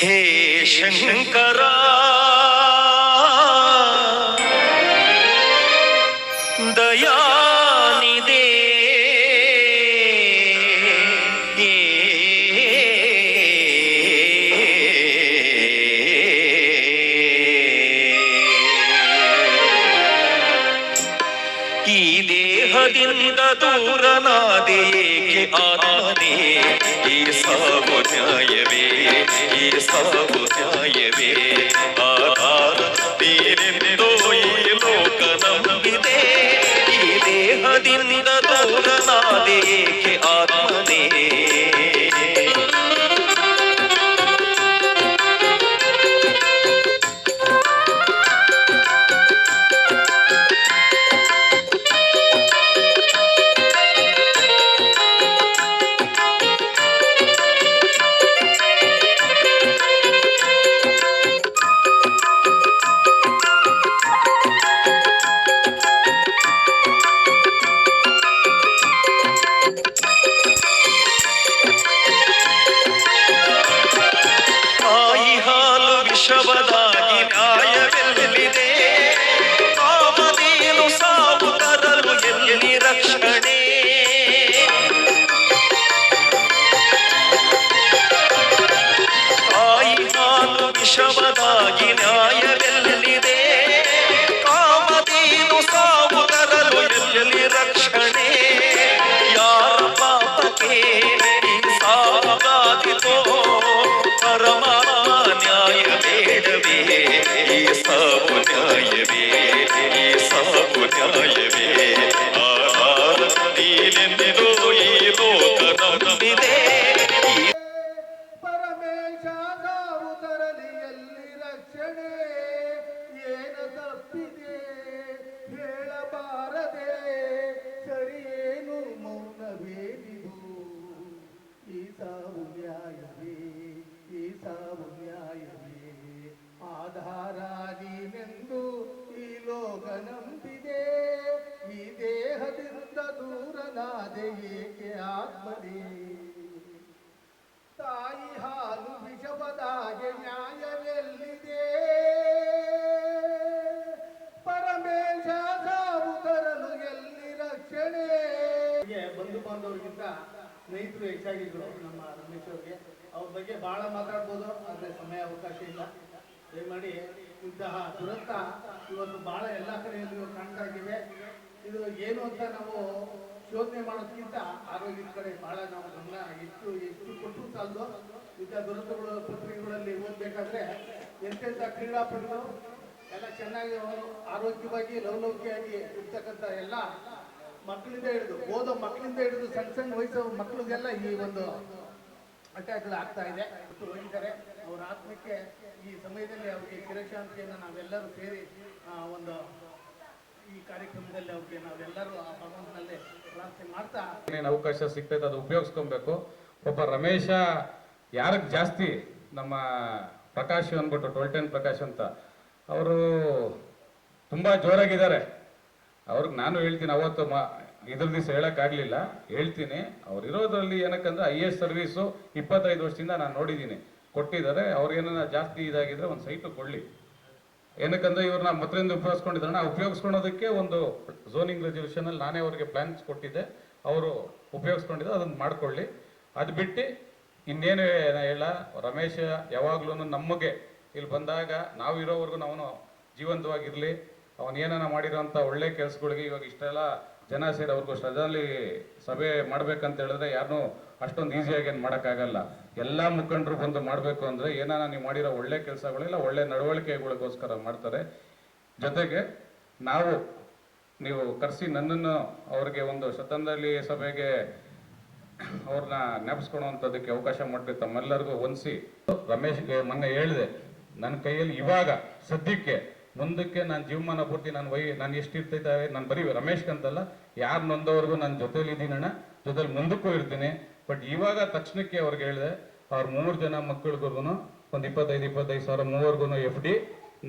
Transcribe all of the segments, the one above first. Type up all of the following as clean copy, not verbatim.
ಹೇ ಶಂಕರ ದಯಾನಿದೆ ಈ ದೇಹದಿಂದ ದೂರನಾದೇಕೆ ಆತ್ಮನೇ ಈ ಸಾವು ನ್ಯಾಯವೇ ಈ ಸಾವು ನ್ಯಾಯವೇ ಆಧಾರ ನೀನೆಂದೋ ಈ ಲೋಕ ನಂಬಿದೆ ಈ ದೇಹದಿಂದ ದೂರನಾದೇಕೆ ಆತ್ಮನೇ ವಿಷವದಾಗಿ ನ್ಯಾಯವೆಲ್ಲಿದೆ ಕಾಮಧೇನು ಸಾವು ತರಲು ಎಲ್ಲಿ ರಕ್ಷಣೆ ತಾಯಿ ಹಾಲು ವಿಷವದಾಗಿ ನ್ಯಾಯವೆಲ್ಲಿದೆ ಕಾಮಧೇನು ಸಾವು ತರಲು ಎಲ್ಲಿ ರಕ್ಷಣೆ ಯಾರ ಪಾಪಕ್ಕೆ ಈ ಸಾವುಗಾದಿತೋ ಪರಮ ನ್ಯಾಯ ಬೇಡವೇ ಈ ಸಾವು ನ್ಯಾಯವೇ ಈ ಸಾವು ನ್ಯಾಯವೇ ಆಧಾರ ನೀನೆಂದೋ ಈ ಲೋಕ ನಂಬಿದೆ ಪರಮೇಶ ಸಾವು ತರಲಿ ಎಲ್ಲಿ ರಕ್ಷಣೆ ಏನ ತಪ್ಪಿದೆ ಹೇಳಬಾರದೆ ಸರಿಯೇನು ಮೌನವೇನಿದು ಈ ಸಾವು ನ್ಯಾಯವೇ ಈ ಸಾವು ನ್ಯಾಯವೇ ಆಧಾರ ನೀನೆಂದು ಈ ಲೋಕ ನಂಬಿದೆ ಈ ದೇಹದಿಂದ ದೂರನಾದೆ ಏಕೆ ಆತ್ಮನೇ ತಾಯಿ ಹಾಲು ವಿಷವದಾಗೆ ನ್ಯಾಯವೆಲ್ಲಿದೆ ಪರಮೇಶ ಸಾವು ತರಲು ಎಲ್ಲಿ ರಕ್ಷಣೆ ಬಂಧು ಬಾಂಧವರಿಗಿಂತ ಸ್ನೇಹಿತರು ಹೆಚ್ಚಾಗಿದ್ರು ನಮ್ಮ ರಮೇಶ್ ಅವ್ರಿಗೆ ಅವ್ರ ಬಗ್ಗೆ ಬಹಳ ಮಾತಾಡ್ಬೋದು ಆದರೆ ಸಮಯ ಅವಕಾಶ ಇಲ್ಲ ದಯಮಾಡಿ ಇಂತಹ ದುರಂತ ಇವತ್ತು ಬಹಳ ಎಲ್ಲ ಕಡೆಯಲ್ಲೂ ಕಾಣ್ತಾ ಇದ್ದೇವೆ ಇದು ಏನು ಅಂತ ನಾವು ಶೋಧನೆ ಮಾಡೋದಕ್ಕಿಂತ ಆರೋಗ್ಯದ ಕಡೆ ಬಹಳ ನಾವು ಗಮನ ಎಷ್ಟು ಕೊಟ್ಟರು ಸಾಲದು ಇಂಥ ದುರಂತಗಳು ಪತ್ರಿಕೆಗಳಲ್ಲಿ ಓದಬೇಕಾದ್ರೆ ಎಂತೆಂಥ ಕ್ರೀಡಾಪಟುಗಳು ಎಲ್ಲ ಚೆನ್ನಾಗಿ ಆರೋಗ್ಯವಾಗಿ ಲವಲವಿಕೆಯಾಗಿ ಇರ್ತಕ್ಕಂಥ ಎಲ್ಲ ಮಕ್ಕಳಿಂದ ಹಿಡಿದು ಓದೋ ಮಕ್ಕಳಿಂದ ಹಿಡಿದು ಸಣ್ಣ ಸಣ್ಣ ವಯಸ್ಸು ಮಕ್ಕಳಿಗೆಲ್ಲ ಈ ಒಂದು ಅಟ್ಯಾಕ್ಗಳು ಆಗ್ತಾ ಇದೆ ಹೋಗಿದ್ದಾರೆ ಅವರ ಆತ್ಮಕ್ಕೆ ಈ ಸಮಯದಲ್ಲಿ ಅವರಿಗೆ ಚಿರಶಾಂತಿಯನ್ನು ನಾವೆಲ್ಲರೂ ಸೇರಿ ಒಂದು ಈ ಕಾರ್ಯಕ್ರಮದಲ್ಲಿ ಅವ್ರಿಗೆ ನಾವೆಲ್ಲರೂ ಆ ಭಗವಂತನಲ್ಲಿ ಪ್ರಾರ್ಥನೆ ಮಾಡ್ತಾ ಏನೇನು ಅವಕಾಶ ಸಿಗ್ತೈತೆ ಅದು ಉಪಯೋಗಿಸ್ಕೊಬೇಕು. ಒಬ್ಬ ರಮೇಶ ಯಾರಿಗೆ ಜಾಸ್ತಿ ನಮ್ಮ ಪ್ರಕಾಶ್ ಅಂದ್ಬಿಟ್ಟು 12 ಪ್ರಕಾಶ್ ಅಂತ ಅವರು ತುಂಬ ಜೋರಾಗಿದ್ದಾರೆ. ಅವ್ರಿಗೆ ನಾನು ಹೇಳ್ತೀನಿ, ಅವತ್ತು ಇದ್ರ ದಿವಸ ಹೇಳೋಕ್ಕಾಗಲಿಲ್ಲ, ಹೇಳ್ತೀನಿ. ಅವ್ರು ಇರೋದ್ರಲ್ಲಿ ಏನಕ್ಕಂದ್ರೆ IAS ಸರ್ವೀಸು 25 ವರ್ಷದಿಂದ ನಾನು ನೋಡಿದ್ದೀನಿ, ಕೊಟ್ಟಿದ್ದಾರೆ. ಅವ್ರಿಗೇನ ಜಾಸ್ತಿ ಇದಾಗಿದ್ರೆ ಒಂದು ಸೈಟು ಕೊಡಲಿ. ಏನಕ್ಕಂದ್ರೆ ಇವ್ರನ್ನ ಮೊದಲಿಂದ ಉಪಯೋಗಿಸ್ಕೊಂಡಿದ್ದಾರೆ. ನಾವು ಉಪಯೋಗಿಸ್ಕೊಳೋದಕ್ಕೆ ಒಂದು ಝೋನಿಂಗ್ ರೆಸಲ್ಯೂಷನಲ್ಲಿ ನಾನೇ ಅವ್ರಿಗೆ ಪ್ಲ್ಯಾನ್ಸ್ ಕೊಟ್ಟಿದ್ದೆ, ಅವರು ಉಪಯೋಗಿಸ್ಕೊಂಡಿದ್ದು ಅದನ್ನು ಮಾಡ್ಕೊಳ್ಳಿ. ಅದು ಬಿಟ್ಟು ಇನ್ನೇನು ಹೇಳ, ರಮೇಶ ಯಾವಾಗ್ಲೂ ನಮಗೆ ಇಲ್ಲಿ ಬಂದಾಗ ನಾವು ಇರೋವರೆಗೂ ಅವನು ಜೀವಂತವಾಗಿರಲಿ. ಅವನು ಏನಾನ ಮಾಡಿರೋಂಥ ಒಳ್ಳೆ ಕೆಲಸಗಳಿಗೆ ಇವಾಗ ಇಷ್ಟೆಲ್ಲ ಜನ ಸೇರಿ ಅವ್ರಿಗೂ ಶ್ರದ್ಧಾಂಜಲಿ ಸಭೆ ಮಾಡ್ಬೇಕಂತ ಹೇಳಿದ್ರೆ ಯಾರನ್ನೂ ಅಷ್ಟೊಂದು ಈಸಿಯಾಗಿ ಏನು ಮಾಡೋಕ್ಕಾಗಲ್ಲ. ಎಲ್ಲ ಮುಖಂಡರು ಬಂದು ಮಾಡಬೇಕು ಅಂದರೆ ಏನಾನ ನೀವು ಮಾಡಿರೋ ಒಳ್ಳೆ ಕೆಲಸಗಳೆಲ್ಲ ಒಳ್ಳೆ ನಡವಳಿಕೆಗಳಿಗೋಸ್ಕರ ಮಾಡ್ತಾರೆ. ಜೊತೆಗೆ ನೀವು ಕರೆಸಿ ನನ್ನನ್ನು ಅವ್ರಿಗೆ ಒಂದು ಶ್ರದ್ಧಾಂಜಲಿ ಸಭೆಗೆ ಅವ್ರನ್ನ ಜ್ಞಾಪಿಸ್ಕೊಳ್ಳುವಂಥದ್ದಕ್ಕೆ ಅವಕಾಶ ಮಾಡಿರಿ. ತಮ್ಮೆಲ್ಲರಿಗೂ ಹೊಂದಿಸಿ ರಮೇಶ್ಗೆ ಮೊನ್ನೆ ಹೇಳಿದೆ, ನನ್ನ ಕೈಯಲ್ಲಿ ಇವಾಗ ಸದ್ಯಕ್ಕೆ ಮುಂದಕ್ಕೆ ನಾನು ಜೀವಮಾನ ಪೂರ್ತಿ ನಾನು ಎಷ್ಟಿರ್ತೈತೆ ನಾನು ಬರೀ ರಮೇಶ್ಗಂತಲ್ಲ, ಯಾರು ನೊಂದವ್ರಿಗೂ ನನ್ನ ಜೊತೆಲಿದ್ದೀನಣ್ಣ, ಜೊತೆಲಿ ಮುಂದಕ್ಕೂ ಇರ್ತೀನಿ. ಬಟ್ ಇವಾಗ ತಕ್ಷಣಕ್ಕೆ ಅವ್ರಿಗೆ ಹೇಳಿದೆ, ಅವ್ರ 3 ಜನ ಮಕ್ಕಳಿಗೂ ಒಂದು 25,000 ಮೂವರ್ಗು FD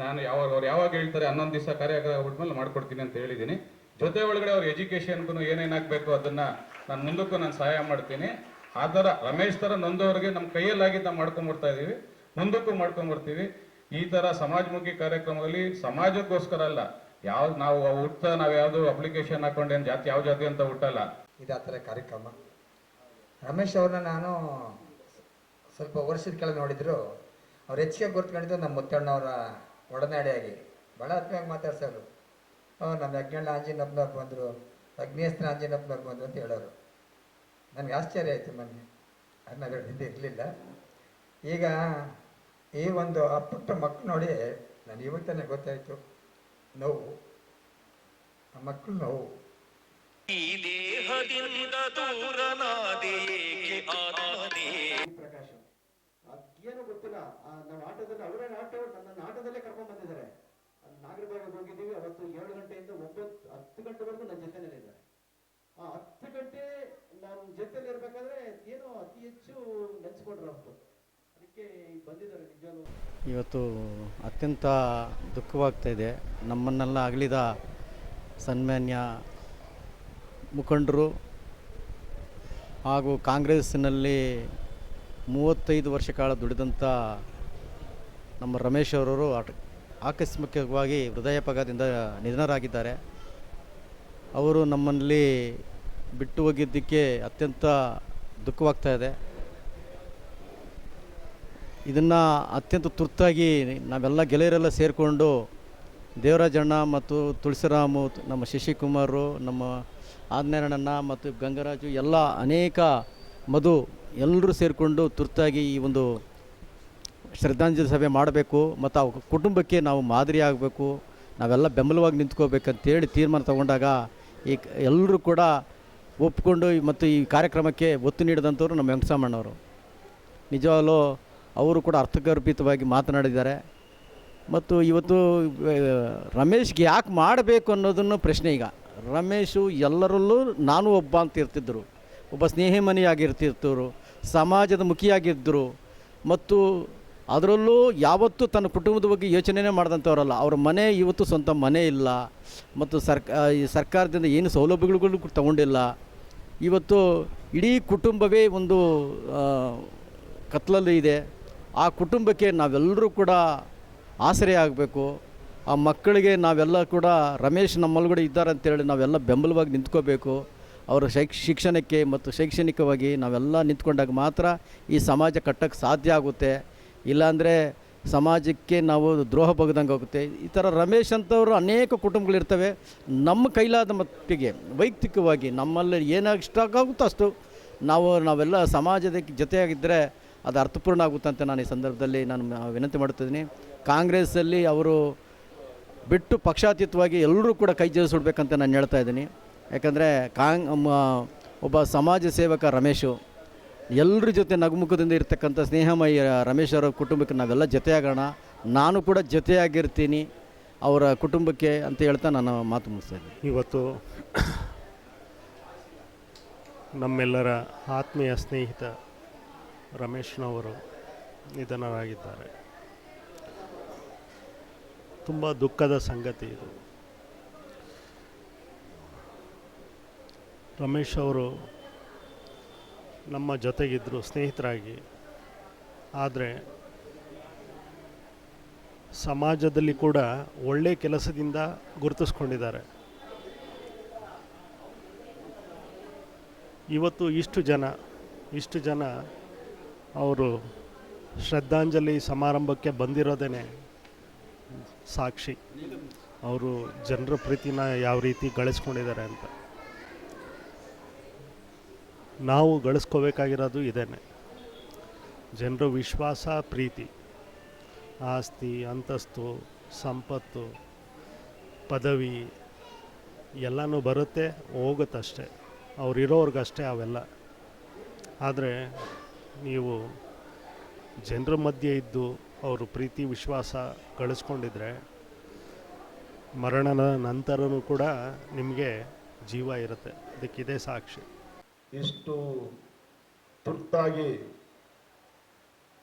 ನಾನು ಅವ್ರು ಯಾವಾಗ ಹೇಳ್ತಾರೆ 11 ದಿವಸ ಕಾರ್ಯಕ್ರಮ ಬಿಟ್ಮೇಲೆ ಮಾಡ್ಕೊಡ್ತೀನಿ ಅಂತ ಹೇಳಿದ್ದೀನಿ. ಜೊತೆ ಒಳಗಡೆ ಅವ್ರ ಎಜುಕೇಷನ್ಗೂ ಏನೇನಾಗಬೇಕು ಅದನ್ನು ನಾನು ಮುಂದಕ್ಕೂ ನಾನು ಸಹಾಯ ಮಾಡ್ತೀನಿ. ಆ ಥರ ರಮೇಶ್ ಥರ ನೊಂದವ್ರಿಗೆ ನಮ್ಮ ಕೈಯಲ್ಲಾಗಿದ್ದ ಮಾಡ್ಕೊಂಡ್ಬರ್ತಾ ಇದ್ದೀವಿ. ಮುಂದಕ್ಕೂ ಮಾಡ್ಕೊಂಡ್ ಬರ್ತೀವಿ. ಈ ತರ ಸಮಾಜಮುಖಿ ಕಾರ್ಯಕ್ರಮದಲ್ಲಿ ಸಮಾಜಕ್ಕೋಸ್ಕರ ಅಲ್ಲ, ನಾವು ಹುಟ್ಟ ನಾವು ಯಾವ್ದು ಅಪ್ಲಿಕೇಶನ್ ಹಾಕೊಂಡೇನು ಜಾತಿ ಯಾವ ಜಾತಿ ಅಂತ ಹುಟ್ಟಲ್ಲ. ಇದು ಆ ಥರ ಕಾರ್ಯಕ್ರಮ. ರಮೇಶ್ ಅವ್ರನ್ನ ನಾನು ಸ್ವಲ್ಪ ವರ್ಷದ ಕೆಳಗೆ ನೋಡಿದ್ರು. ಅವ್ರು ಹೆಚ್ಚಿಗೆ ಗುರುತ್ಕೊಂಡಿದ್ದು ನಮ್ಮ ಮುತ್ತಣ್ಣವರ ಒಡನಾಡಿಯಾಗಿ ಭಾಳ ಆತ್ಮೀಯವಾಗಿ ಮಾತಾಡ್ಸೋರು. ನಮ್ಮ ಯಜ್ಞಣ್ಣ ಆಂಜಿನಪ್ಪನವ್ರು ಬಂದರು, ಅಗ್ನೇಸ್ತ್ರ ಆಂಜಿನಪ್ಪನವ್ರು ಬಂದರು ಅಂತ ಹೇಳೋರು. ನನಗೆ ಆಶ್ಚರ್ಯ ಆಯಿತು ಮೊನ್ನೆ, ಅದು ನಾವು ಇರಲಿಲ್ಲ. ಈಗ ಈ ಒಂದು ಆ ಪುಟ್ಟ ಮಕ್ಕಳು ನೋಡಿ ನಾನು ಇವತ್ತೇ ಗೊತ್ತಾಯಿತು ನೋವು, ಆ ಮಕ್ಕಳು ನೋವು. ಈ ದೇಹದಿಂದ ದೂರನಾದೇಕೆ ಆತ್ಮನೇ. ಪ್ರಕಾಶ್ ಅದೇನು ಗೊತ್ತಿಲ್ಲ, ನಾವು ಆಟೋದಲ್ಲಿ ಅವರೇ ನನ್ನ ಆಟೋದಲ್ಲೇ ಕರ್ಕೊಂಡ್ ಬಂದಿದ್ದಾರೆ. ನಾಗರಬಾವಿಗೆ ಹೋಗಿದ್ದೀವಿ. ಅವತ್ತು 7 ಗಂಟೆಯಿಂದ 10 ಗಂಟೆವರೆಗೂ ನನ್ನ ಜೊತೆನಲ್ಲಿದ್ದಾರೆ. ಆ 10 ಗಂಟೆ ನಮ್ಮ ಜೊತೆಲಿ ಇರ್ಬೇಕಾದ್ರೆ ಏನೋ ಅತಿ ಹೆಚ್ಚು ನೆನೆಸ್ಕೊಂಡ್ರು ಅವತ್ತು. ಅದಕ್ಕೆ ಬಂದಿದ್ದಾರೆ ನಿಜವಾಗ್ಲೂ. ಇವತ್ತು ಅತ್ಯಂತ ದುಃಖವಾಗ್ತಾ ಇದೆ. ನಮ್ಮನ್ನೆಲ್ಲ ಅಗಲಿದ ಸನ್ಮಾನ್ಯ ಮುಖಂಡರು ಹಾಗೂ ಕಾಂಗ್ರೆಸ್ಸಿನಲ್ಲಿ 35 ವರ್ಷ ಕಾಲ ದುಡಿದಂಥ ನಮ್ಮ ರಮೇಶ್ ಅವರು ಆಕಸ್ಮಿಕವಾಗಿ ಹೃದಯಾಘಾತದಿಂದ ನಿಧನರಾಗಿದ್ದಾರೆ. ಅವರು ನಮ್ಮಲ್ಲಿ ಬಿಟ್ಟು ಹೋಗಿದ್ದಕ್ಕೆ ಅತ್ಯಂತ ದುಃಖವಾಗ್ತಾ ಇದೆ. ಇದನ್ನು ಅತ್ಯಂತ ತುರ್ತಾಗಿ ನಾವೆಲ್ಲ ಗೆಳೆಯರೆಲ್ಲ ಸೇರಿಕೊಂಡು ದೇವರಾಜಣ್ಣ ಮತ್ತು ತುಳಸಿರಾಮು, ನಮ್ಮ ಶಶಿಕುಮಾರು, ನಮ್ಮ ಆಜ್ಞಾನಣ್ಣ ಮತ್ತು ಗಂಗರಾಜು ಎಲ್ಲ ಅನೇಕ ಮಧು ಎಲ್ಲರೂ ಸೇರಿಕೊಂಡು ತುರ್ತಾಗಿ ಈ ಒಂದು ಶ್ರದ್ಧಾಂಜಲಿ ಸಭೆ ಮಾಡಬೇಕು ಮತ್ತು ಆ ಕುಟುಂಬಕ್ಕೆ ನಾವು ಮಾದರಿ ಆಗಬೇಕು, ನಾವೆಲ್ಲ ಬೆಂಬಲವಾಗಿ ನಿಂತ್ಕೋಬೇಕಂತೇಳಿ ತೀರ್ಮಾನ ತಗೊಂಡಾಗ ಈ ಎಲ್ಲರೂ ಕೂಡ ಒಪ್ಪಿಕೊಂಡು ಮತ್ತು ಈ ಕಾರ್ಯಕ್ರಮಕ್ಕೆ ಒತ್ತು ನೀಡಿದಂಥವ್ರು ನಮ್ಮ ವೆಂಕಟರಾಮಣ್ಣವರು. ನಿಜವಾಗಲೂ ಅವರು ಕೂಡ ಅರ್ಥಗರ್ಭಿತವಾಗಿ ಮಾತನಾಡಿದ್ದಾರೆ. ಮತ್ತು ಇವತ್ತು ರಮೇಶ್ಗೆ ಯಾಕೆ ಮಾಡಬೇಕು ಅನ್ನೋದನ್ನು ಪ್ರಶ್ನೆ. ಈಗ ರಮೇಶು ಎಲ್ಲರಲ್ಲೂ ನಾನು ಒಬ್ಬ ಅಂತ ಇರ್ತಿದ್ದರು, ಒಬ್ಬ ಸ್ನೇಹಿಮನಿಯಾಗಿರ್ತಿರ್ತರು, ಸಮಾಜದ ಮುಖಿಯಾಗಿದ್ದರು. ಮತ್ತು ಅದರಲ್ಲೂ ಯಾವತ್ತೂ ತನ್ನ ಕುಟುಂಬದ ಬಗ್ಗೆ ಯೋಚನೆಯೇ ಮಾಡಿದಂಥವ್ರಲ್ಲ. ಅವ್ರ ಮನೆ ಇವತ್ತು ಸ್ವಂತ ಮನೆ ಇಲ್ಲ ಮತ್ತು ಈ ಸರ್ಕಾರದಿಂದ ಏನು ಸೌಲಭ್ಯಗಳು ತಗೊಂಡಿಲ್ಲ. ಇವತ್ತು ಇಡೀ ಕುಟುಂಬವೇ ಒಂದು ಕತ್ಲಲ್ಲಿ ಇದೆ. ಆ ಕುಟುಂಬಕ್ಕೆ ನಾವೆಲ್ಲರೂ ಕೂಡ ಆಸರೆ ಆಗಬೇಕು. ಆ ಮಕ್ಕಳಿಗೆ ನಾವೆಲ್ಲ ಕೂಡ ರಮೇಶ್ ನಮ್ಮೊಳಗಡೆ ಇದ್ದಾರೆ ಅಂತೇಳಿ ನಾವೆಲ್ಲ ಬೆಂಬಲವಾಗಿ ನಿಂತ್ಕೋಬೇಕು. ಅವರ ಶಿಕ್ಷಣಕ್ಕೆ ಮತ್ತು ಶೈಕ್ಷಣಿಕವಾಗಿ ನಾವೆಲ್ಲ ನಿಂತ್ಕೊಂಡಾಗ ಮಾತ್ರ ಈ ಸಮಾಜ ಕಟ್ಟಕ್ಕೆ ಸಾಧ್ಯ ಆಗುತ್ತೆ. ಇಲ್ಲಾಂದರೆ ಸಮಾಜಕ್ಕೆ ನಾವು ದ್ರೋಹ ಬಗ್ದಂಗೆ ಆಗುತ್ತೆ. ಈ ಥರ ರಮೇಶ್ ಅಂಥವರು ಅನೇಕ ಕುಟುಂಬಗಳಿರ್ತವೆ. ನಮ್ಮ ಕೈಲಾದ ಮಟ್ಟಿಗೆ ವೈಯಕ್ತಿಕವಾಗಿ ನಮ್ಮಲ್ಲಿ ಏನಾಗಿಷ್ಟಾಗುತ್ತೋ ಅಷ್ಟು ನಾವೆಲ್ಲ ಸಮಾಜದ ಜೊತೆಯಾಗಿದ್ದರೆ ಅದು ಅರ್ಥಪೂರ್ಣ ಆಗುತ್ತೆ ಅಂತ ನಾನು ಈ ಸಂದರ್ಭದಲ್ಲಿ ವಿನಂತಿ ಮಾಡ್ತಿದ್ದೀನಿ. ಕಾಂಗ್ರೆಸ್ಸಲ್ಲಿ ಅವರು ಬಿಟ್ಟು ಪಕ್ಷಾತೀತವಾಗಿ ಎಲ್ಲರೂ ಕೂಡ ಕೈ ಜೋಡಿಸ್ಬಿಡ್ಬೇಕಂತ ನಾನು ಹೇಳ್ತಾ ಇದ್ದೀನಿ. ಯಾಕಂದರೆ ಒಬ್ಬ ಸಮಾಜ ಸೇವಕ ರಮೇಶು ಎಲ್ಲರ ಜೊತೆ ನಗುಮುಖದಿಂದ ಇರ್ತಕ್ಕಂಥ ಸ್ನೇಹಮಯ ರಮೇಶ್ ಅವರ ಕುಟುಂಬಕ್ಕೆ ನಾವೆಲ್ಲ ಜೊತೆಯಾಗೋಣ. ನಾನು ಕೂಡ ಜೊತೆಯಾಗಿರ್ತೀನಿ ಅವರ ಕುಟುಂಬಕ್ಕೆ ಅಂತ ಹೇಳ್ತಾ ನಾನು ಮಾತು ಮುಗಿಸ್ತಾ ಇದ್ದೀನಿ. ಇವತ್ತು ನಮ್ಮೆಲ್ಲರ ಆತ್ಮೀಯ ಸ್ನೇಹಿತ ರಮೇಶ್ನವರು ನಿಧನರಾಗಿದ್ದಾರೆ. ತುಂಬ ದುಃಖದ ಸಂಗತಿ ಇದು. ರಮೇಶ್ ಅವರು ನಮ್ಮ ಜೊತೆಗಿದ್ದರು ಸ್ನೇಹಿತರಾಗಿ. ಆದರೆ ಸಮಾಜದಲ್ಲಿ ಕೂಡ ಒಳ್ಳೆಯ ಕೆಲಸದಿಂದ ಗುರುತಿಸ್ಕೊಂಡಿದ್ದಾರೆ. ಇವತ್ತು ಇಷ್ಟು ಜನ ಅವರು ಶ್ರದ್ಧಾಂಜಲಿ ಸಮಾರಂಭಕ್ಕೆ ಬಂದಿರೋದೇ ಸಾಕ್ಷಿ. ಅವರು ಜನರ ಪ್ರೀತಿನ ಯಾವ ರೀತಿ ಗಳಿಸ್ಕೊಂಡಿದ್ದಾರೆ ಅಂತ. ನಾವು ಗಳಿಸ್ಕೋಬೇಕಾಗಿರೋದು ಇದೇನೆ, ಜನರ ವಿಶ್ವಾಸ, ಪ್ರೀತಿ. ಆಸ್ತಿ, ಅಂತಸ್ತು, ಸಂಪತ್ತು, ಪದವಿ ಎಲ್ಲನೂ ಬರುತ್ತೆ ಹೋಗುತ್ತಷ್ಟೆ, ಅವರಿರೋರ್ಗಷ್ಟೇ ಅವೆಲ್ಲ. ಆದರೆ ನೀವು ಜನರ ಮಧ್ಯೆ ಇದ್ದು ಅವರು ಪ್ರೀತಿ ವಿಶ್ವಾಸ ಗಳಿಸ್ಕೊಂಡಿದ್ರೆ ಮರಣದ ನಂತರನೂ ಕೂಡ ನಿಮಗೆ ಜೀವ ಇರುತ್ತೆ. ಅದಕ್ಕಿದೆ ಸಾಕ್ಷಿ. ಇಷ್ಟು ತುರ್ತಾಗಿ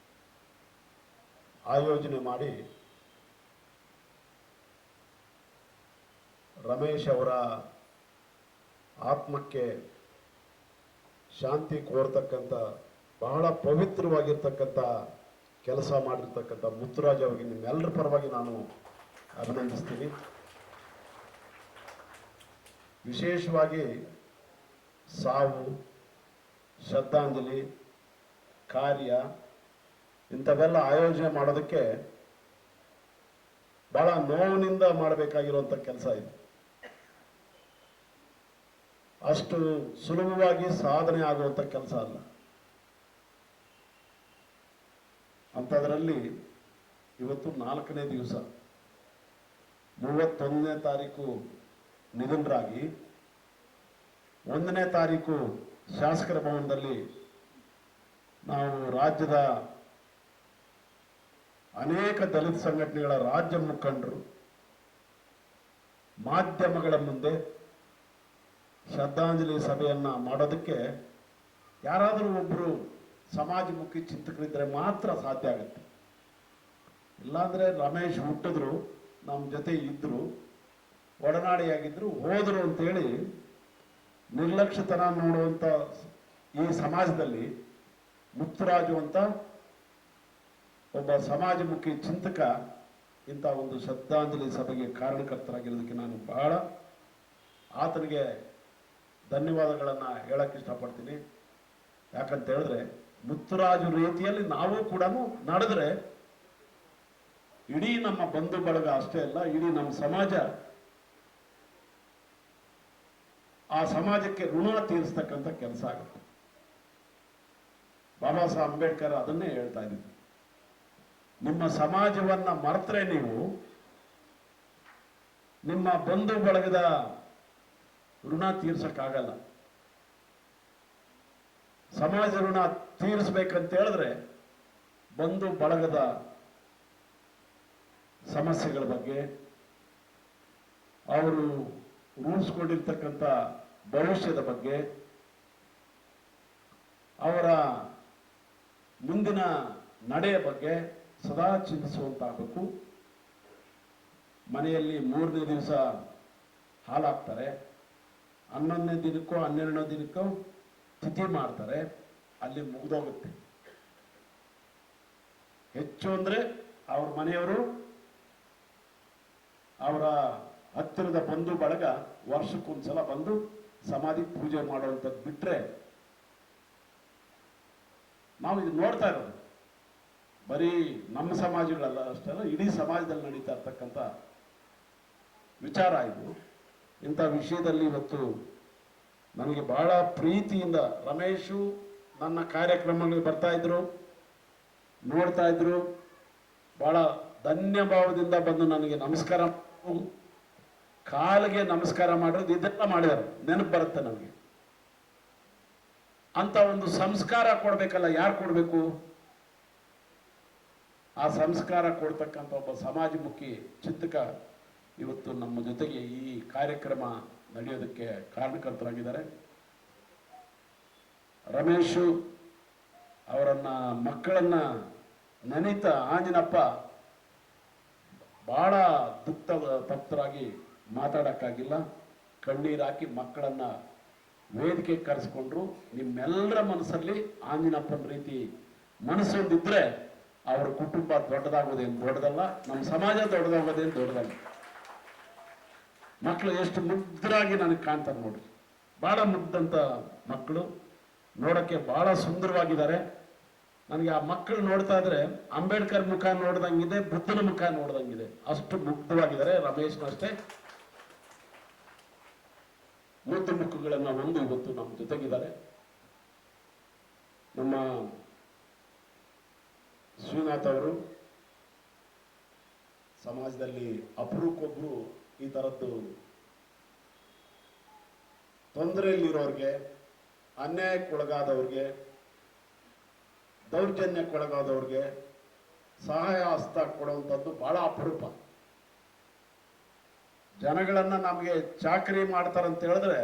ಆಯೋಜನೆ ಮಾಡಿ ರಮೇಶ್ ಅವರ ಆತ್ಮಕ್ಕೆ ಶಾಂತಿ ಕೋರ್ತಕ್ಕಂಥ ಬಹಳ ಪವಿತ್ರವಾಗಿರ್ತಕ್ಕಂಥ ಕೆಲಸ ಮಾಡಿರ್ತಕ್ಕಂಥ ಮುತ್ತುರಾಜ್ ಅವರಿಗೆ ನಿಮ್ಮೆಲ್ಲರ ಪರವಾಗಿ ನಾನು ಅಭಿನಂದಿಸ್ತೀನಿ. ವಿಶೇಷವಾಗಿ ಸಾವು, ಶ್ರದ್ಧಾಂಜಲಿ ಕಾರ್ಯ ಇಂಥವೆಲ್ಲ ಆಯೋಜನೆ ಮಾಡೋದಕ್ಕೆ ಬಹಳ ನೋವಿನಿಂದ ಮಾಡಬೇಕಾಗಿರುವಂಥ ಕೆಲಸ ಇದು. ಅಷ್ಟು ಸುಲಭವಾಗಿ ಸಾಧನೆ ಆಗುವಂಥ ಕೆಲಸ ಅಲ್ಲ. ಅಂಥದ್ರಲ್ಲಿ ಇವತ್ತು 4ನೇ ದಿವಸ 31ನೇ ತಾರೀಕು ನಿಧನರಾಗಿ 1ನೇ ತಾರೀಕು ಶಾಸಕರ ಭವನದಲ್ಲಿ ನಾವು ರಾಜ್ಯದ ಅನೇಕ ದಲಿತ ಸಂಘಟನೆಗಳ ರಾಜ್ಯ ಮುಖಂಡರು ಮಾಧ್ಯಮಗಳ ಮುಂದೆ ಶ್ರದ್ಧಾಂಜಲಿ ಸಭೆಯನ್ನ ಮಾಡೋದಕ್ಕೆ ಯಾರಾದರೂ ಒಬ್ಬರು ಸಮಾಜಮುಖಿ ಚಿಂತಕರಿದ್ದರೆ ಮಾತ್ರ ಸಾಧ್ಯ ಆಗುತ್ತೆ. ಇಲ್ಲಾಂದ್ರೆ ರಮೇಶ್ ಹುಟ್ಟಿದ್ರು, ನಮ್ಮ ಜೊತೆ ಇದ್ರು, ಒಡನಾಡಿಯಾಗಿದ್ರು, ಹೋದರು ಅಂತೇಳಿ ನಿರ್ಲಕ್ಷ್ಯತನ ನೋಡುವಂಥ ಈ ಸಮಾಜದಲ್ಲಿ ಮುತ್ತುರಾಜು ಅಂತ ಒಬ್ಬ ಸಮಾಜಮುಖಿ ಚಿಂತಕ ಇಂಥ ಒಂದು ಶ್ರದ್ಧಾಂಜಲಿ ಸಭೆಗೆ ಕಾರಣಕರ್ತರಾಗಿರೋದಕ್ಕೆ ನಾನು ಬಹಳ ಆತನಿಗೆ ಧನ್ಯವಾದಗಳನ್ನು ಹೇಳಕ್ಕೆ ಇಷ್ಟಪಡ್ತೀನಿ. ಯಾಕಂತ ಹೇಳಿದ್ರೆ ಮುತ್ತುರಾಜು ರೀತಿಯಲ್ಲಿ ನಾವು ಕೂಡ ನಡೆದ್ರೆ ಇಡೀ ನಮ್ಮ ಬಂಧು ಬಳಗ ಅಷ್ಟೇ ಅಲ್ಲ, ಇಡೀ ನಮ್ಮ ಸಮಾಜ ಆ ಸಮಾಜಕ್ಕೆ ಋಣ ತೀರಿಸ್ತಕ್ಕಂಥ ಕೆಲಸ ಆಗುತ್ತೆ. ಬಾಬಾ ಸಾಹೇಬ್ ಅಂಬೇಡ್ಕರ್ ಅದನ್ನೇ ಹೇಳ್ತಾ ಇದ್ರು, ನಿಮ್ಮ ಸಮಾಜವನ್ನ ಮರೆತರೆ ನೀವು ನಿಮ್ಮ ಬಂಧು ಬಳಗದ ಋಣ ತೀರ್ಸಕ್ಕಾಗಲ್ಲ. ಸಮಾಜ ಋಣ ತೀರಿಸ್ಬೇಕಂತ ಹೇಳಿದ್ರೆ ಬಂಧು ಬಳಗದ ಸಮಸ್ಯೆಗಳ ಬಗ್ಗೆ, ಅವರು ರೂಢಿಸ್ಕೊಂಡಿರ್ತಕ್ಕಂಥ ಭವಿಷ್ಯದ ಬಗ್ಗೆ, ಅವರ ಮುಂದಿನ ನಡೆಯ ಬಗ್ಗೆ ಸದಾ ಚಿಂತಿಸುವಂತಾಗಬೇಕು. ಮನೆಯಲ್ಲಿ 3ನೇ ದಿವಸ ಹಾಲಾಗ್ತಾರೆ, 11ನೇ ದಿನಕ್ಕೋ 12ನೇ ದಿನಕ್ಕೋ ತಿಥಿ ಮಾಡ್ತಾರೆ, ಅಲ್ಲಿ ಮುಗಿದೋಗುತ್ತೆ. ಹೆಚ್ಚು ಅಂದ್ರೆ ಅವ್ರ ಮನೆಯವರು, ಅವರ ಹತ್ತಿರದ ಬಂಧು ಬಳಗ ವರ್ಷಕ್ಕೊಂದ್ಸಲ ಬಂದು ಸಮಾಧಿ ಪೂಜೆ ಮಾಡುವಂಥದ್ದು ಬಿಟ್ರೆ ನಾವು ಇದು ನೋಡ್ತಾ ಇರೋದು ಬರೀ ನಮ್ಮ ಸಮಾಜಗಳಲ್ಲ ಅಷ್ಟೆಲ್ಲ, ಇಡೀ ಸಮಾಜದಲ್ಲಿ ನಡೀತಾ ಇರ್ತಕ್ಕಂಥ ವಿಚಾರ ಇದು. ಇಂಥ ವಿಷಯದಲ್ಲಿ ಇವತ್ತು ನನಗೆ ಬಹಳ ಪ್ರೀತಿಯಿಂದ ರಮೇಶು ನನ್ನ ಕಾರ್ಯಕ್ರಮಗಳಿಗೆ ಬರ್ತಾ ಇದ್ರು, ನೋಡ್ತಾ ಇದ್ರು, ಬಹಳ ಧನ್ಯಭಾವದಿಂದ ಬಂದು ನನಗೆ ನಮಸ್ಕಾರ, ಕಾಲಿಗೆ ನಮಸ್ಕಾರ ಮಾಡೋದು ಇದೆಲ್ಲ ಮಾಡಿದಾರೆ. ನೆನಪು ಬರುತ್ತೆ ನನಗೆ. ಅಂತ ಒಂದು ಸಂಸ್ಕಾರ ಕೊಡ್ಬೇಕಲ್ಲ, ಯಾರು ಕೊಡ್ಬೇಕು? ಆ ಸಂಸ್ಕಾರ ಕೊಡ್ತಕ್ಕಂಥ ಒಬ್ಬ ಸಮಾಜಮುಖಿ ಚಿಂತಕ ಇವತ್ತು ನಮ್ಮ ಜೊತೆಗೆ ಈ ಕಾರ್ಯಕ್ರಮ ನಡೆಯೋದಕ್ಕೆ ಕಾರಣಕರ್ತರಾಗಿದ್ದಾರೆ. ರಮೇಶು ಅವರನ್ನ ಮಕ್ಕಳನ್ನ ನೆನೀತ ಆಂಜನಪ್ಪ ಬಹಳ ದುಃಖ ತಪ್ತರಾಗಿ ಮಾತಾಡಕ್ಕಾಗಿಲ್ಲ, ಕಣ್ಣೀರು ಹಾಕಿ ಮಕ್ಕಳನ್ನ ವೇದಿಕೆ ಕರೆಸ್ಕೊಂಡ್ರು. ನಿಮ್ಮೆಲ್ಲರ ಮನಸ್ಸಲ್ಲಿ ಆಂಜನಪ್ಪನ ರೀತಿ ಮನಸ್ಸೊಂದಿದ್ರೆ ಅವ್ರ ಕುಟುಂಬ ದೊಡ್ಡದಾಗೋದೇನು ದೊಡ್ಡದಲ್ಲ, ನಮ್ಮ ಸಮಾಜ ದೊಡ್ಡದಾಗೋದೇನು ದೊಡ್ಡದಲ್ಲ. ಮಕ್ಕಳು ಎಷ್ಟು ಮುಗ್ಧರಾಗಿ ನನಗೆ ಕಾಣ್ತಾರೆ ನೋಡ್ರಿ, ಬಹಳ ಮುಗ್ಧಂತ ಮಕ್ಕಳು, ನೋಡಕ್ಕೆ ಬಹಳ ಸುಂದರವಾಗಿದ್ದಾರೆ. ನನಗೆ ಆ ಮಕ್ಕಳು ನೋಡ್ತಾ ಇದ್ರೆ ಅಂಬೇಡ್ಕರ್ ಮುಖ ನೋಡ್ದಂಗಿದೆ, ಬುದ್ಧನ ಮುಖ ನೋಡ್ದಂಗಿದೆ, ಅಷ್ಟು ಮುಗ್ಧವಾಗಿದ್ದಾರೆ. ರಮೇಶ್ನಷ್ಟೇ ಮುದ್ದು ಮುಖಗಳನ್ನ ಒಂದು ಇವತ್ತು ನಮ್ಮ ಜೊತೆಗಿದ್ದಾರೆ. ನಮ್ಮ ಶ್ರೀನಾಥ್ ಅವರು ಸಮಾಜದಲ್ಲಿ ಅಪರೂಪಕ್ಕೊಬ್ರು ಈ ತರದ್ದು ತೊಂದರೆಯಲ್ಲಿರೋರಿಗೆ, ಅನ್ಯಾಯಕ್ಕೊಳಗಾದವ್ರಿಗೆ, ದೌರ್ಜನ್ಯಕ್ಕೊಳಗಾದವ್ರಿಗೆ ಸಹಾಯ ಹಸ್ತ ಕೊಡುವಂಥದ್ದು ಬಹಳ ಅಪರೂಪ. ಜನಗಳನ್ನ ನಮಗೆ ಚಾಕರಿ ಮಾಡ್ತಾರಂತ ಹೇಳಿದ್ರೆ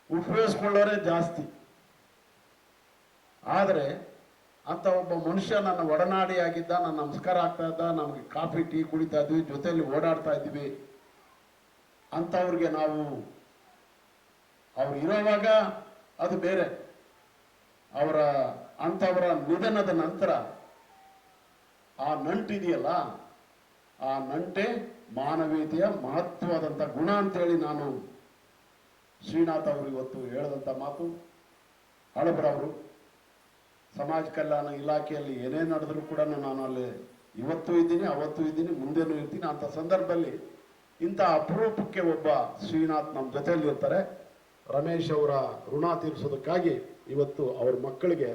ಉಪಯೋಗಿಸ್ಕೊಳ್ಳೋರೇ ಜಾಸ್ತಿ. ಆದರೆ ಅಂತ ಒಬ್ಬ ಮನುಷ್ಯ ನನ್ನ ಒಡನಾಡಿಯಾಗಿದ್ದ, ನನ್ನ ನಮಸ್ಕಾರ ಆಗ್ತಾ ಇದ್ದ, ನಮಗೆ ಕಾಫಿ ಟೀ ಕುಡಿತಾ ಇದ್ವಿ, ಜೊತೆಯಲ್ಲಿ ಓಡಾಡ್ತಾ ಇದ್ವಿ ಅಂತವ್ರಿಗೆ ನಾವು ಅವ್ರು ಇರೋವಾಗ ಅದು ಬೇರೆ. ಅಂಥವರ ನಿಧನದ ನಂತರ ಆ ನಂಟಿದೆಯಲ್ಲ, ಆ ನಂಟೆ ಮಾನವೀಯತೆಯ ಮಹತ್ವವಾದಂಥ ಗುಣ ಅಂತೇಳಿ ನಾನು ಶ್ರೀನಾಥ್ ಅವರು ಇವತ್ತು ಹೇಳಿದಂಥ ಮಾತು. ಹಳಬರವರು ಸಮಾಜ ಕಲ್ಯಾಣ ಇಲಾಖೆಯಲ್ಲಿ ಏನೇ ನಡೆದರೂ ಕೂಡ ನಾನು ಅಲ್ಲಿ ಇವತ್ತು ಇದ್ದೀನಿ, ಅವತ್ತು ಇದ್ದೀನಿ, ಮುಂದೇನೂ ಇರ್ತೀನಿ. ಅಂಥ ಸಂದರ್ಭದಲ್ಲಿ ಇಂಥ ಅಪರೂಪಕ್ಕೆ ಒಬ್ಬ ಶ್ರೀನಾಥ್ ನಮ್ಮ ಜೊತೆಯಲ್ಲಿ ಇರ್ತಾರೆ. ರಮೇಶ್ ಅವರ ಋಣ ತೀರಿಸೋದಕ್ಕಾಗಿ ಇವತ್ತು ಅವ್ರ ಮಕ್ಕಳಿಗೆ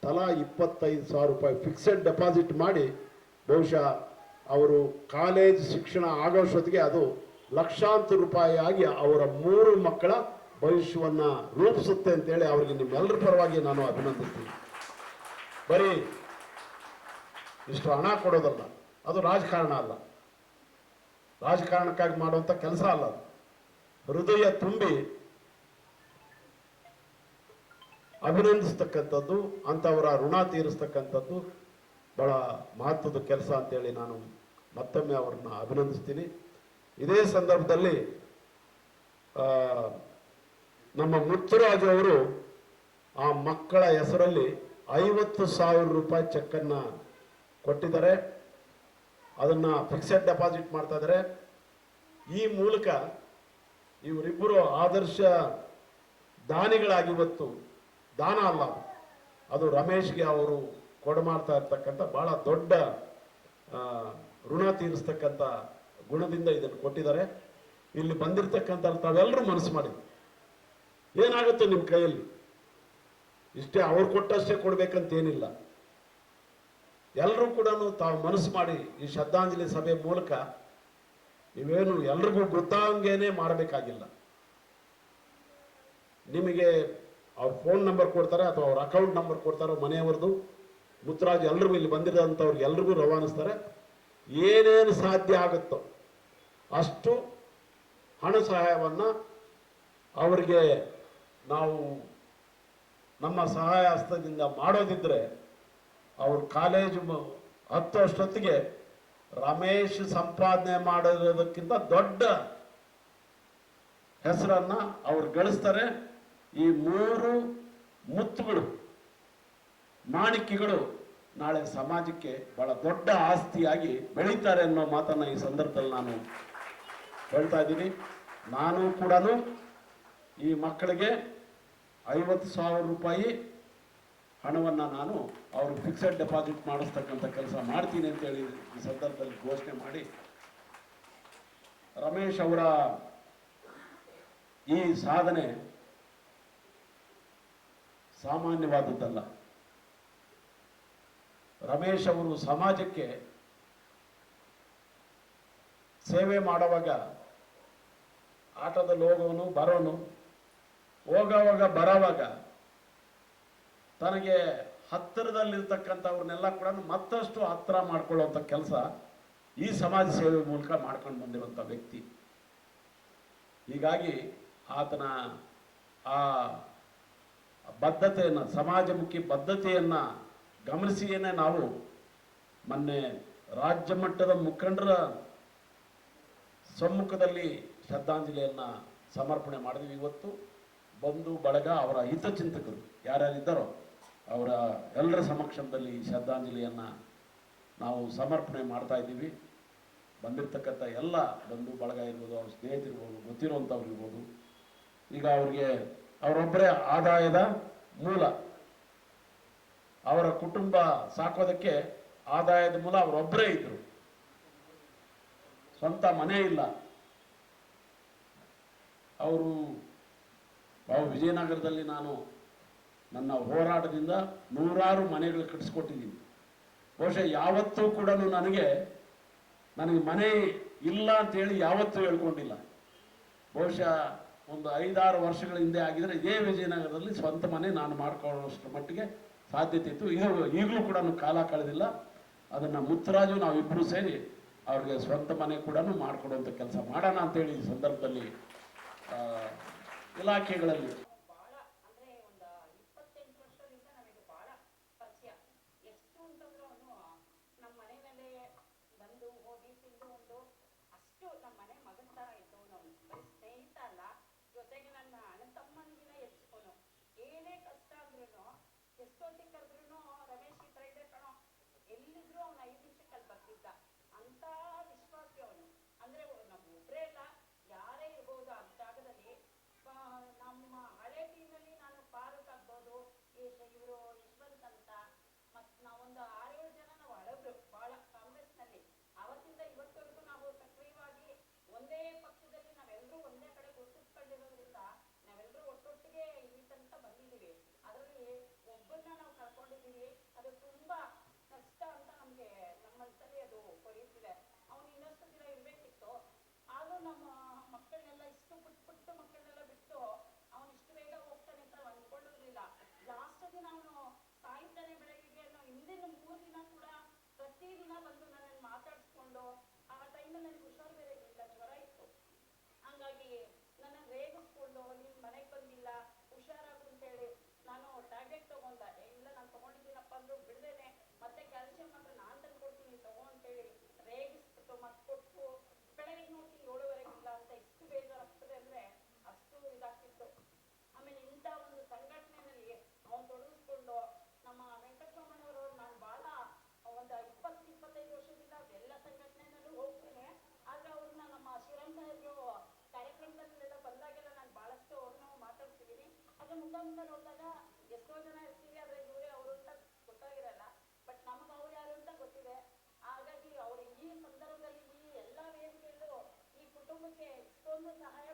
ತಲಾ 25,000 ರೂಪಾಯಿ ಫಿಕ್ಸೆಡ್ ಡೆಪಾಸಿಟ್ ಮಾಡಿ, ಬಹುಶಃ ಅವರು ಕಾಲೇಜ್ ಶಿಕ್ಷಣ ಆಗೋಷ್ಟೊತ್ತಿಗೆ ಅದು ಲಕ್ಷಾಂತರ ರೂಪಾಯಿ ಆಗಿ ಅವರ 3 ಮಕ್ಕಳ ಭವಿಷ್ಯವನ್ನು ರೂಪಿಸುತ್ತೆ ಅಂತೇಳಿ ಅವರಿಗೆ ನಿಮ್ಮೆಲ್ಲರ ಪರವಾಗಿ ನಾನು ಅಭಿನಂದಿಸ್ತೀನಿ. ಬರೀ ಇಷ್ಟು ಹಣ ಕೊಡೋದಲ್ಲ, ಅದು ರಾಜಕಾರಣ ಅಲ್ಲ, ರಾಜಕಾರಣಕ್ಕಾಗಿ ಮಾಡುವಂಥ ಕೆಲಸ ಅಲ್ಲ. ಹೃದಯ ತುಂಬಿ ಅಭಿನಂದಿಸ್ತಕ್ಕಂಥದ್ದು, ಅಂಥವರ ಋಣ ತೀರಿಸ್ತಕ್ಕಂಥದ್ದು ಬಹಳ ಮಹತ್ವದ ಕೆಲಸ ಅಂತೇಳಿ ನಾನು ಮತ್ತೊಮ್ಮೆ ಅವ್ರನ್ನ ಅಭಿನಂದಿಸ್ತೀನಿ. ಇದೇ ಸಂದರ್ಭದಲ್ಲಿ ನಮ್ಮ ಮುತ್ತುರಾಜು ಅವರು ಆ ಮಕ್ಕಳ ಹೆಸರಲ್ಲಿ 50,000 ರೂಪಾಯಿ ಚೆಕ್ಕನ್ನು ಕೊಟ್ಟಿದ್ದಾರೆ. ಅದನ್ನು ಫಿಕ್ಸೆಡ್ ಡೆಪಾಸಿಟ್ ಮಾಡ್ತಾ ಇದ್ದಾರೆ. ಈ ಮೂಲಕ ಇವರಿಬ್ಬರು ಆದರ್ಶ ದಾನಿಗಳಾಗಿ ಇವತ್ತು ದಾನ ಅಲ್ಲ, ಅದು ರಮೇಶ್ಗೆ ಅವರು ಕೊಡಮಾಡ್ತಾ ಇರ್ತಕ್ಕಂಥ ಬಹಳ ದೊಡ್ಡ ಋಣ ತೀರಿಸ್ತಕ್ಕಂಥ ಗುಣದಿಂದ ಇದನ್ನು ಕೊಟ್ಟಿದ್ದಾರೆ. ಇಲ್ಲಿ ಬಂದಿರತಕ್ಕಂಥ ತಾವೆಲ್ಲರೂ ಮನಸ್ಸು ಮಾಡಿ, ಏನಾಗುತ್ತೆ ನಿಮ್ಮ ಕೈಯಲ್ಲಿ, ಇಷ್ಟೇ ಅವ್ರು ಕೊಟ್ಟಷ್ಟೇ ಕೊಡ್ಬೇಕಂತೇನಿಲ್ಲ. ಎಲ್ಲರೂ ಕೂಡ ತಾವು ಮನಸ್ಸು ಮಾಡಿ ಈ ಶ್ರದ್ಧಾಂಜಲಿ ಸಭೆ ಮೂಲಕ ನೀವೇನು ಎಲ್ರಿಗೂ ಗೊತ್ತಾಗಂಗೇನೆ ಮಾಡಬೇಕಾಗಿಲ್ಲ. ನಿಮಗೆ ಅವ್ರ ಫೋನ್ ನಂಬರ್ ಕೊಡ್ತಾರೆ ಅಥವಾ ಅವ್ರ ಅಕೌಂಟ್ ನಂಬರ್ ಕೊಡ್ತಾರೆ ಮನೆಯವ್ರದ್ದು. ಮುತ್ತುರಾಜ್ ಎಲ್ರಿಗೂ ಇಲ್ಲಿ ಬಂದಿರೋಂಥವ್ರಿಗೆ ಎಲ್ರಿಗೂ ರವಾನಿಸ್ತಾರೆ. ಏನೇನು ಸಾಧ್ಯ ಆಗುತ್ತೋ ಅಷ್ಟು ಹಣ ಸಹಾಯವನ್ನು ಅವರಿಗೆ ನಾವು ನಮ್ಮ ಸಹಾಯ ಹಸ್ತದಿಂದ ಮಾಡೋದಿದ್ರೆ, ಅವ್ರ ಕಾಲೇಜು ಹತ್ತುವಷ್ಟೊತ್ತಿಗೆ ರಮೇಶ್ ಸಂಪಾದನೆ ಮಾಡೋದಕ್ಕಿಂತ ದೊಡ್ಡ ಹೆಸರನ್ನ ಅವ್ರು ಗಳಿಸ್ತಾರೆ. ಈ 3 ಮುತ್ತುಗಳು, ಮಾಣಿಕ್ಯಗಳು ನಾಳೆ ಸಮಾಜಕ್ಕೆ ಬಹಳ ದೊಡ್ಡ ಆಸ್ತಿಯಾಗಿ ಬೆಳೀತಾರೆ ಅನ್ನೋ ಮಾತನ್ನ ಈ ಸಂದರ್ಭದಲ್ಲಿ ನಾನು ಹೇಳ್ತಾ ಇದ್ದೀನಿ. ನಾನು ಕೂಡ ಈ ಮಕ್ಕಳಿಗೆ 50,000 ರೂಪಾಯಿ ಹಣವನ್ನು ನಾನು ಅವರು ಫಿಕ್ಸೆಡ್ ಡೆಪಾಸಿಟ್ ಮಾಡಿಸ್ತಕ್ಕಂಥ ಕೆಲಸ ಮಾಡ್ತೀನಿ ಅಂತೇಳಿ ಈ ಸಂದರ್ಭದಲ್ಲಿ ಘೋಷಣೆ ಮಾಡಿ, ರಮೇಶ್ ಅವರ ಈ ಸಾಧನೆ ಸಾಮಾನ್ಯವಾದದ್ದಲ್ಲ. ರಮೇಶ್ ಅವರು ಸಮಾಜಕ್ಕೆ ಸೇವೆ ಮಾಡುವಾಗ ಆಟದಲ್ಲಿ ಹೋಗೋನು ಬರೋನು, ಹೋಗೋವಾಗ ಬರೋವಾಗ ತನಗೆ ಹತ್ತಿರದಲ್ಲಿರ್ತಕ್ಕಂಥವ್ರನ್ನೆಲ್ಲ ಕೂಡ ಮತ್ತಷ್ಟು ಹತ್ತಿರ ಮಾಡ್ಕೊಳ್ಳುವಂಥ ಕೆಲಸ ಈ ಸಮಾಜ ಸೇವೆ ಮೂಲಕ ಮಾಡ್ಕೊಂಡು ಬಂದಿರುವಂಥ ವ್ಯಕ್ತಿ. ಹೀಗಾಗಿ ಆತನ ಆ ಬದ್ಧತೆಯನ್ನು, ಸಮಾಜಮುಖಿ ಬದ್ಧತೆಯನ್ನು ಗಮನಿಸಿಯೇ ನಾವು ಮೊನ್ನೆ ರಾಜ್ಯ ಮಟ್ಟದ ಮುಖಂಡರ ಸಮ್ಮುಖದಲ್ಲಿ ಶ್ರದ್ಧಾಂಜಲಿಯನ್ನು ಸಮರ್ಪಣೆ ಮಾಡಿದ್ವಿ. ಇವತ್ತು ಬಂಧು ಬಳಗ, ಅವರ ಹಿತಚಿಂತಕರು ಯಾರ್ಯಾರಿದ್ದಾರೋ ಅವರ ಎಲ್ಲರ ಸಮಕ್ಷಮದಲ್ಲಿ ಶ್ರದ್ಧಾಂಜಲಿಯನ್ನು ನಾವು ಸಮರ್ಪಣೆ ಮಾಡ್ತಾ ಇದ್ದೀವಿ. ಬಂದಿರತಕ್ಕಂಥ ಎಲ್ಲ ಬಂಧು ಬಳಗ ಇರ್ಬೋದು, ಅವ್ರ ಸ್ನೇಹಿತರಿರ್ಬೋದು, ಗೊತ್ತಿರುವಂಥವ್ರು ಇರ್ಬೋದು. ಈಗ ಅವ್ರಿಗೆ ಅವರೊಬ್ಬರೇ ಆದಾಯದ ಮೂಲ, ಅವರ ಕುಟುಂಬ ಸಾಕೋದಕ್ಕೆ ಆದಾಯದ ಮೂಲ ಅವರೊಬ್ಬರೇ ಇದ್ರು. ಸ್ವಂತ ಮನೆ ಇಲ್ಲ. ಅವರು ವಿಜಯನಗರದಲ್ಲಿ ನಾನು ನನ್ನ ಹೋರಾಟದಿಂದ 100 ಮನೆಗಳು ಕಟ್ಟಿಸ್ಕೊಟ್ಟಿದ್ದೀನಿ. ಬಹುಶಃ ಯಾವತ್ತೂ ಕೂಡ ನನಗೆ ಮನೆ ಇಲ್ಲ ಅಂತೇಳಿ ಯಾವತ್ತೂ ಹೇಳ್ಕೊಂಡಿಲ್ಲ. ಬಹುಶಃ ಒಂದು 5-6 ವರ್ಷಗಳ ಹಿಂದೆ ಆಗಿದ್ರೆ ಇದೇ ವಿಜಯನಗರದಲ್ಲಿ ಸ್ವಂತ ಮನೆ ನಾನು ಮಾಡ್ಕೊಳ್ಳೋಷ್ಟು ಮಟ್ಟಿಗೆ ಸಾಧ್ಯತೆ ಇತ್ತು. ಈಗಲೂ ಕೂಡ ಕಾಲ ಕಳೆದಿಲ್ಲ. ಅದನ್ನು ಮುತ್ತುರಾಜು ನಾವಿಬ್ಬರು ಸೇರಿ ಅವ್ರಿಗೆ ಸ್ವಂತ ಮನೆ ಕೂಡ ಮಾಡಿಕೊಡುವಂಥ ಕೆಲಸ ಮಾಡೋಣ ಅಂತೇಳಿ ಈ ಸಂದರ್ಭದಲ್ಲಿ ಇಲಾಖೆಗಳಲ್ಲಿ ಎಷ್ಟೊತ್ತಿಗೆ ಕರೆದ್ರು ರಮೇಶ್ ಈ ಥರ ಇದೆ ಕಣೋ, ಎಲ್ಲಿದ್ರು ಅವ್ನ 5 ನಮ್ಮ ಮಕ್ಕಳನ್ನೆಲ್ಲ ಇಷ್ಟು ಪುಟ್ಟ ಮಕ್ಕಳನ್ನೆಲ್ಲ ಬಿಟ್ಟು ಅವನು ಇಷ್ಟು ಬೇಗ ಹೋಗ್ತಾನೆ ಅಂತ ನಾವು ಅಂದ್ಕೊಂಡಿರ್ಲಿಲ್ಲ. ಲಾಸ್ಟ್ ದಿನ ಅವನು ಸಾಯಂಕಾಲ ಬೆಳಗ್ಗೆಗೆ ಹಿಂದಿನ 3 ದಿನ ಕೂಡ ಪ್ರತಿದಿನ ಬಂದು ನನ್ನನ್ನು ಮಾತಾಡಿಸ್ಕೊಂಡು, ಆ ಟೈಮಲ್ಲಿ ನನಗೆ ಹುಷಾರು ಬೇರೆ ಇರಲಿಲ್ಲ, ಜ್ವರ ಇತ್ತು. ಹಂಗಾಗಿ ನನ್ನನ್ನು ರೇಗಿಸ್ಕೊಂಡು ನೀನು ಮನೆಗೆ ಬಂದಿಲ್ಲ ಹುಷಾರಾಗು ಅಂತೇಳಿ ನಾನು ಟ್ಯಾಬ್ಲೆಟ್ ತಗೊಂಡೆ. ಇಲ್ಲ ನಾನು ತಗೊಂಡಿದ್ದೀನಪ್ಪ ಅಂದ್ರು ಬಿಡ್ದೇನೆ ಮತ್ತೆ ಕ್ಯಾಲ್ಸಿಯಂ ಮಾತ್ರ ನಾನು ತಂದು ಕೊಡ್ತೀನಿ ತಗೋ ಅಂತೇಳಿ ರೇಗಿಸ್ಬಿಟ್ಟು ಮತ್ತೆ ಕೊಟ್ಟು ಬೆಳಗ್ಗೆ ನೋಡ್ತೀನಿ 7:30 ಅಂತ ಎಷ್ಟು ಬೇಜಾರಾಗ್ತದೆ ಅಂದರೆ ಅಷ್ಟು ಇದಾಗ್ತಿತ್ತು. ಆಮೇಲೆ ಇಂಥ ಒಂದು ಸಂಘಟನೆಯಲ್ಲಿ ಅವನು ತೊಡಗಿಸ್ಕೊಂಡು ನಮ್ಮ ವೆಂಕಟರಮಣವರು ನಾನು ಭಾಳ ಒಂದು 20-25 ವರ್ಷದಿಂದ ಎಲ್ಲ ಸಂಘಟನೆಯಲ್ಲೂ ಹೋಗ್ತೇನೆ. ಆದರೆ ಅವ್ರನ್ನ ನಮ್ಮ ಶಿವರಾಮ್ ಸಾಹೇಬರು ಕಾರ್ಯಕ್ರಮದಲ್ಲೆಲ್ಲ ಬಂದಾಗೆಲ್ಲ ನಾನು ಭಾಳಷ್ಟು ಅವ್ರನ್ನ ಮಾತಾಡ್ತಿದ್ದೀನಿ. ಆದರೆ ಮುಖಾಮುಖ ನೋಡಿದಾಗ ಎಷ್ಟೋ ಜನ ಇರ್ತೀವಿ, ಆದರೆ ಇವರೇ ಅವರು ಅಂತ ಗೊತ್ತಾಗಿರಲ್ಲ. ಬಟ್ ನಮ್ಗೆ ಅವ್ರು ಯಾರು ಅಂತ ಗೊತ್ತಿದೆ. ಹಾಗಾಗಿ ಅವರು ಈ ಸಂದರ್ಭದಲ್ಲಿ ಈ ಎಲ್ಲ ವೇದಿಕೆಯಲ್ಲೂ ಈ ಕುಟುಂಬಕ್ಕೆ ಇಷ್ಟೊಂದು ಸಹಾಯ